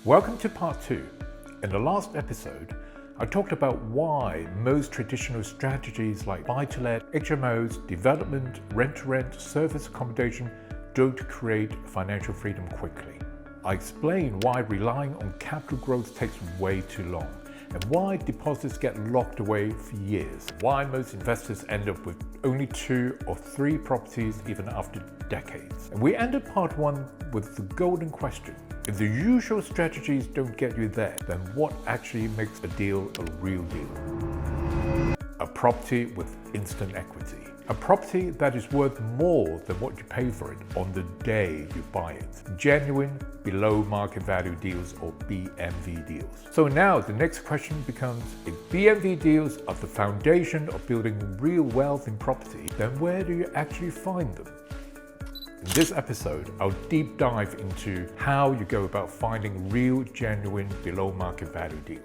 Welcome to part 2. In the last episode, I talked about why most traditional strategies like buy-to-let, HMOs, development, rent-to-rent, service accommodation don't create financial freedom quickly. I explained why relying on capital growth takes way too long, and why deposits get locked away for years, why most investors end up with only 2 or 3 properties even after decades. And we ended part 1 with the golden question. If the usual strategies don't get you there, then what actually makes a deal a real deal? A property with instant equity. A property that is worth more than what you pay for it on the day you buy it. Genuine below market value deals, or BMV deals. So now the next question becomes, if BMV deals are the foundation of building real wealth in property, then where do you actually find them? In this episode, I'll deep dive into how you go about finding real, genuine, below market value deals.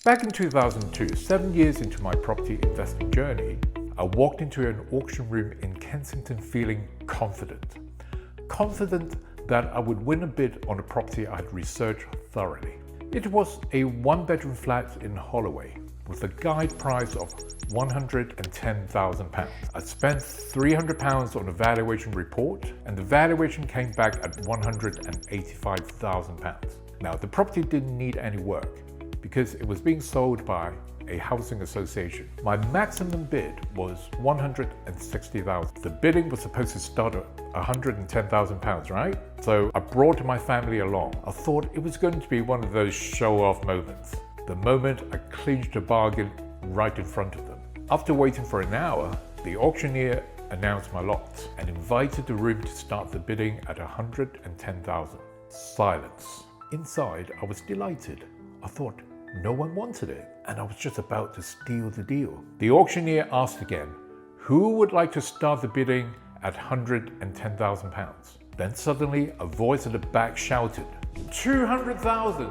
Back in 2002, 7 years into my property investing journey, I walked into an auction room in Kensington feeling confident. Confident that I would win a bid on a property I had researched thoroughly. It was a 1-bedroom flat in Holloway with a guide price of £110,000. I spent £300 on a valuation report, and the valuation came back at £185,000. Now, the property didn't need any work, because it was being sold by a housing association. My maximum bid was £160,000. The bidding was supposed to start at £110,000, right? So I brought my family along. I thought it was going to be one of those show-off moments. The moment I clinched a bargain right in front of them. After waiting for an hour, the auctioneer announced my lot and invited the room to start the bidding at £110,000. Silence. Inside, I was delighted. I thought, no one wanted it, and I was just about to steal the deal. The auctioneer asked again, who would like to start the bidding at £110,000? Then suddenly a voice at the back shouted, 200,000!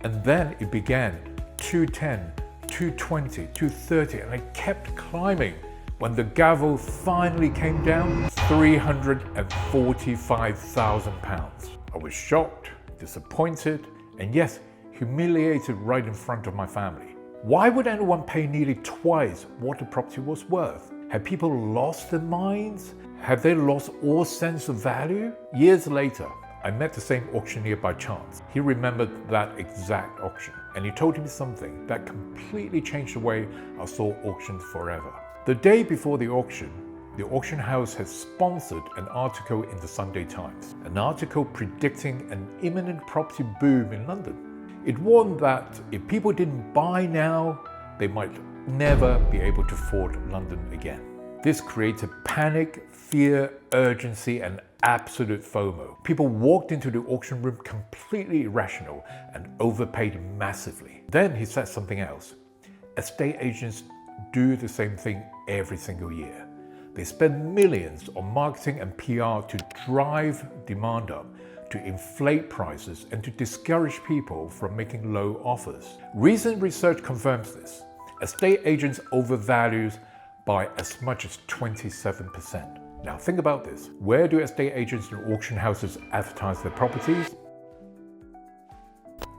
And then it began, 210, 220, 230, and it kept climbing. When the gavel finally came down, £345,000. I was shocked, disappointed, and yes, humiliated right in front of my family. Why would anyone pay nearly twice what the property was worth? Had people lost their minds? Had they lost all sense of value? Years later, I met the same auctioneer by chance. He remembered that exact auction, and he told me something that completely changed the way I saw auctions forever. The day before the auction house had sponsored an article in the Sunday Times, an article predicting an imminent property boom in London. It warned that if people didn't buy now, they might never be able to afford London again. This created panic, fear, urgency, and absolute FOMO. People walked into the auction room completely irrational and overpaid massively. Then he said something else. Estate agents do the same thing every single year. They spend millions on marketing and PR to drive demand up, to inflate prices, and to discourage people from making low offers. Recent research confirms this. Estate agents overvalue by as much as 27%. Now think about this. Where do estate agents and auction houses advertise their properties?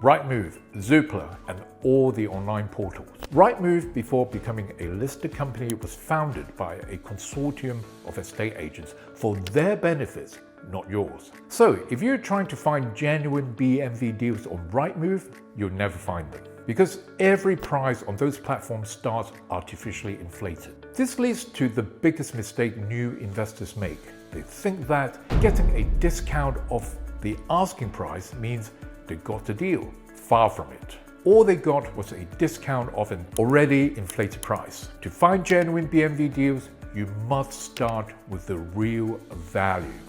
Rightmove, Zoopla, and all the online portals. Rightmove, before becoming a listed company, was founded by a consortium of estate agents for their benefits, not yours. So if you're trying to find genuine BMV deals on Rightmove, you'll never find them, because every price on those platforms starts artificially inflated. This leads to the biggest mistake new investors make. They think that getting a discount off the asking price means they got the deal. Far from it. All they got was a discount of an already inflated price. To find genuine BMV deals, you must start with the real value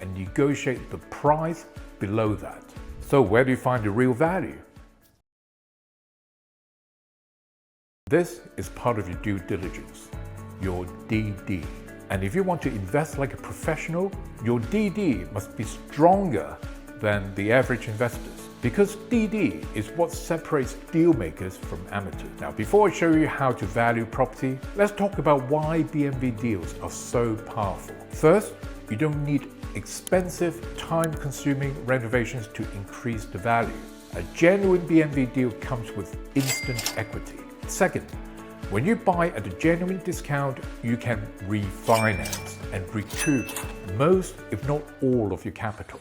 and negotiate the price below that. So where do you find the real value? This is part of your due diligence, your DD. And if you want to invest like a professional, your DD must be stronger than the average investors, because DD is what separates deal makers from amateurs. Now, before I show you how to value property, let's talk about why BMV deals are so powerful. First, you don't need expensive, time-consuming renovations to increase the value. A genuine BMV deal comes with instant equity. Second, when you buy at a genuine discount, you can refinance and recoup most, if not all, of your capital.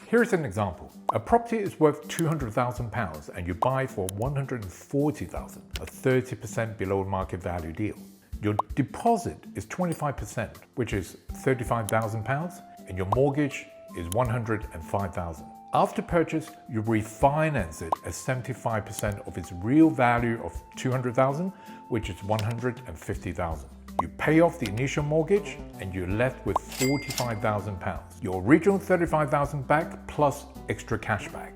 Here's an example. A property is worth £200,000 and you buy for £140,000, a 30% below market value deal. Your deposit is 25%, which is £35,000, and your mortgage is £105,000. After purchase, you refinance it at 75% of its real value of £200,000, which is £150,000. You pay off the initial mortgage and you're left with £45,000. Your original £35,000 back plus extra cash back.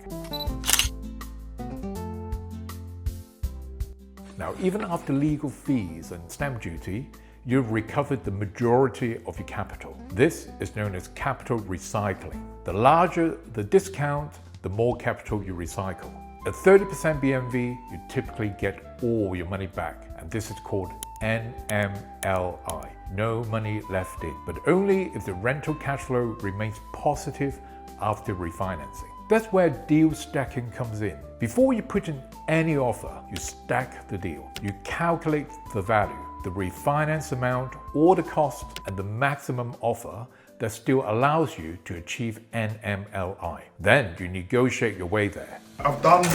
Now, even after legal fees and stamp duty, you've recovered the majority of your capital. This is known as capital recycling. The larger the discount, the more capital you recycle. At 30% BMV, you typically get all your money back, and this is called NMLI, no money left in, but only if the rental cash flow remains positive after refinancing. That's where deal stacking comes in. Before you put in any offer, you stack the deal. You calculate the value, the refinance amount, or the cost, and the maximum offer that still allows you to achieve NMLI. Then you negotiate your way there. I've done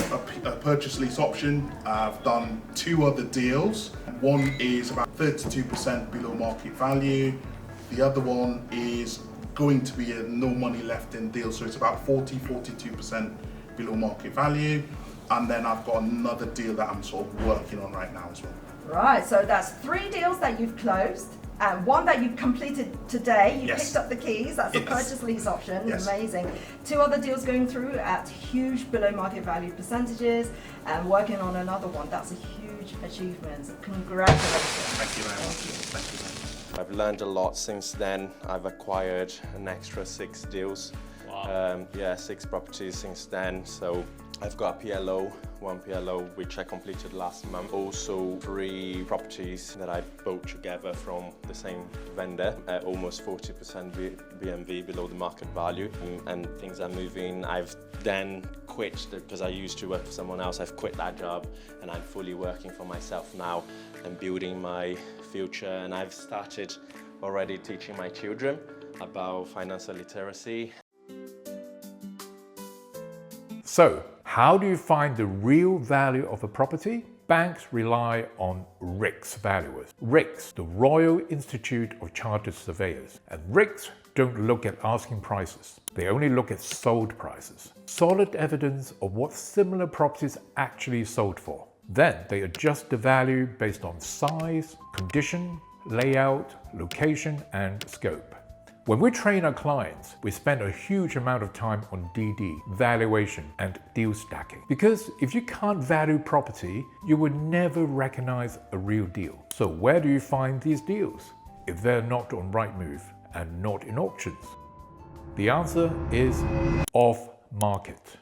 a purchase lease option. I've done 2 other deals. One is about 32% below market value. The other one is going to be a no money left in deal, so it's about 42% below market value. And then I've got another deal that I'm sort of working on right now as well. Right, so that's 3 deals that you've closed, and 1 that you completed today. You picked up the keys. That's a purchase lease option. Yes. Amazing. 2 other deals going through at huge below market value percentages, and working on another one. That's a huge achievement. Congratulations. Thank you very much. Thank you very much. I've learned a lot since then. I've acquired an extra 6 deals. Wow. 6 properties since then. So I've got a PLO, 1 PLO, which I completed last month. Also 3 properties that I bought together from the same vendor at almost 40% BMV below the market value, and things are moving. I've then quit, because I used to work for someone else. I've quit that job and I'm fully working for myself now and building my future. And I've started already teaching my children about financial literacy. So, how do you find the real value of a property? Banks rely on RICS valuers. RICS, the Royal Institute of Chartered Surveyors. And RICS don't look at asking prices. They only look at sold prices. Solid evidence of what similar properties actually sold for. Then they adjust the value based on size, condition, layout, location, and scope. When we train our clients, we spend a huge amount of time on DD, valuation, and deal stacking. Because if you can't value property, you would never recognize a real deal. So where do you find these deals if they're not on Rightmove and not in auctions? The answer is off-market.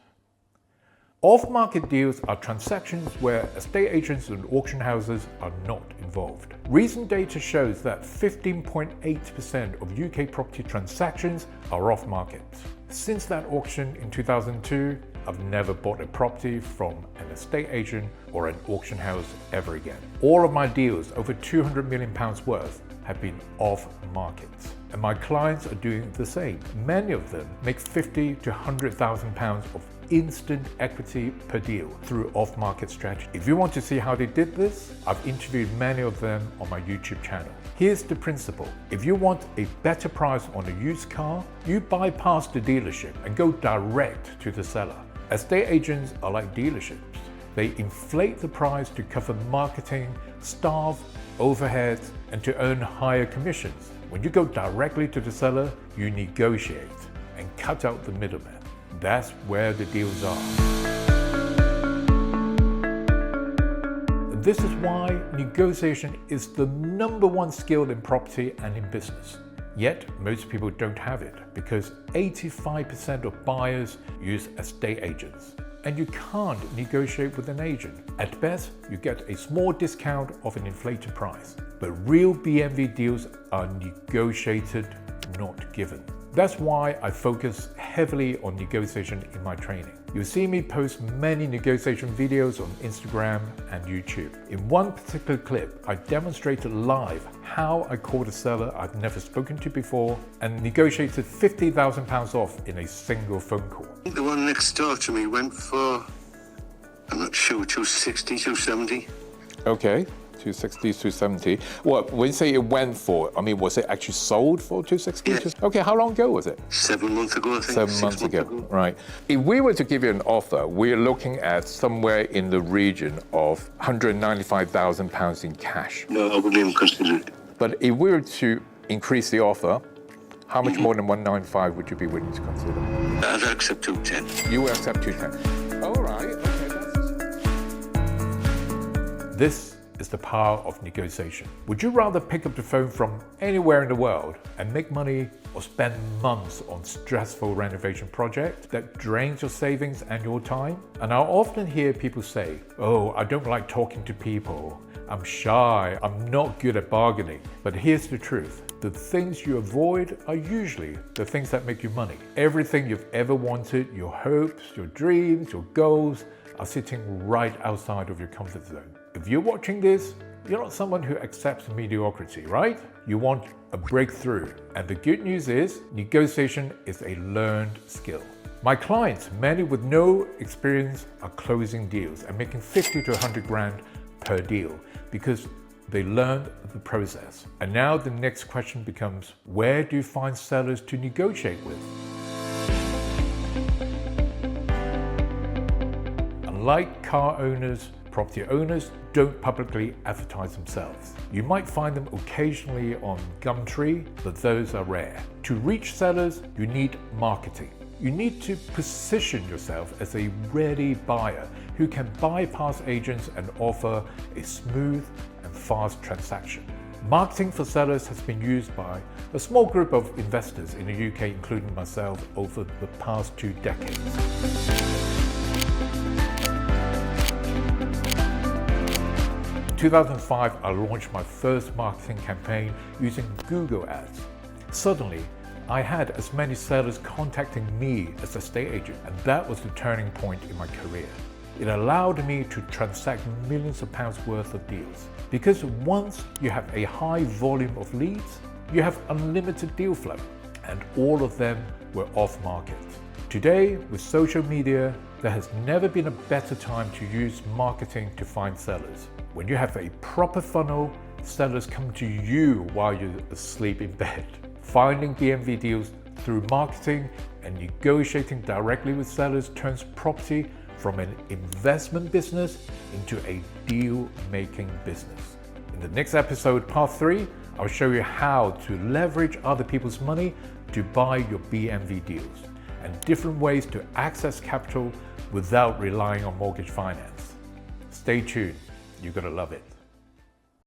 Off-market deals are transactions where estate agents and auction houses are not involved. Recent data shows that 15.8% of UK property transactions are off-market. Since that auction in 2002, I've never bought a property from an estate agent or an auction house ever again. All of my deals over £200 million worth have been off-market. And my clients are doing the same. Many of them make £50,000 to £100,000 of instant equity per deal through off-market strategy. If you want to see how they did this, I've interviewed many of them on my YouTube channel. Here's the principle. If you want a better price on a used car, you bypass the dealership and go direct to the seller. Estate agents are like dealerships. They inflate the price to cover marketing, staff, overheads, and to earn higher commissions. When you go directly to the seller, you negotiate and cut out the middleman. That's where the deals are. This is why negotiation is the #1 skill in property and in business. Yet, most people don't have it because 85% of buyers use estate agents. And you can't negotiate with an agent. At best, you get a small discount of an inflated price. But real BMV deals are negotiated, not given. That's why I focus heavily on negotiation in my training. You'll see me post many negotiation videos on Instagram and YouTube. In one particular clip, I demonstrated live how I called a seller I'd never spoken to before and negotiated £50,000 off in a single phone call. The one next door to me went for, I'm not sure, 260, 270. Okay. 260, 270. Well, when you say it went for, I mean, was it actually sold for 260? Yes. Okay, how long ago was it? 7 months ago, I think. 7 months ago, right. If we were to give you an offer, we're looking at somewhere in the region of £195,000 in cash. No, I wouldn't even consider it. But if we were to increase the offer, how much more than 195 would you be willing to consider? I'd accept 210. You will accept 210. All right, okay, This is the power of negotiation. Would you rather pick up the phone from anywhere in the world and make money or spend months on stressful renovation projects that drains your savings and your time? And I often hear people say, oh, I don't like talking to people. I'm shy, I'm not good at bargaining. But here's the truth. The things you avoid are usually the things that make you money. Everything you've ever wanted, your hopes, your dreams, your goals, are sitting right outside of your comfort zone. If you're watching this, you're not someone who accepts mediocrity, right? You want a breakthrough. And the good news is, negotiation is a learned skill. My clients, many with no experience, are closing deals and making 50 to 100 grand per deal because they learned the process. And now the next question becomes, where do you find sellers to negotiate with? Unlike car owners, property owners don't publicly advertise themselves. You might find them occasionally on Gumtree, but those are rare. To reach sellers, you need marketing. You need to position yourself as a ready buyer who can bypass agents and offer a smooth and fast transaction. Marketing for sellers has been used by a small group of investors in the UK, including myself, over the past 2 decades. In 2005, I launched my first marketing campaign using Google Ads. Suddenly, I had as many sellers contacting me as a estate agent, and that was the turning point in my career. It allowed me to transact millions of pounds worth of deals. Because once you have a high volume of leads, you have unlimited deal flow, and all of them were off market. Today, with social media, there has never been a better time to use marketing to find sellers. When you have a proper funnel, sellers come to you while you're asleep in bed. Finding BMV deals through marketing and negotiating directly with sellers turns property from an investment business into a deal-making business. In the next episode, part 3, I'll show you how to leverage other people's money to buy your BMV deals and different ways to access capital without relying on mortgage finance. Stay tuned, you're gonna love it.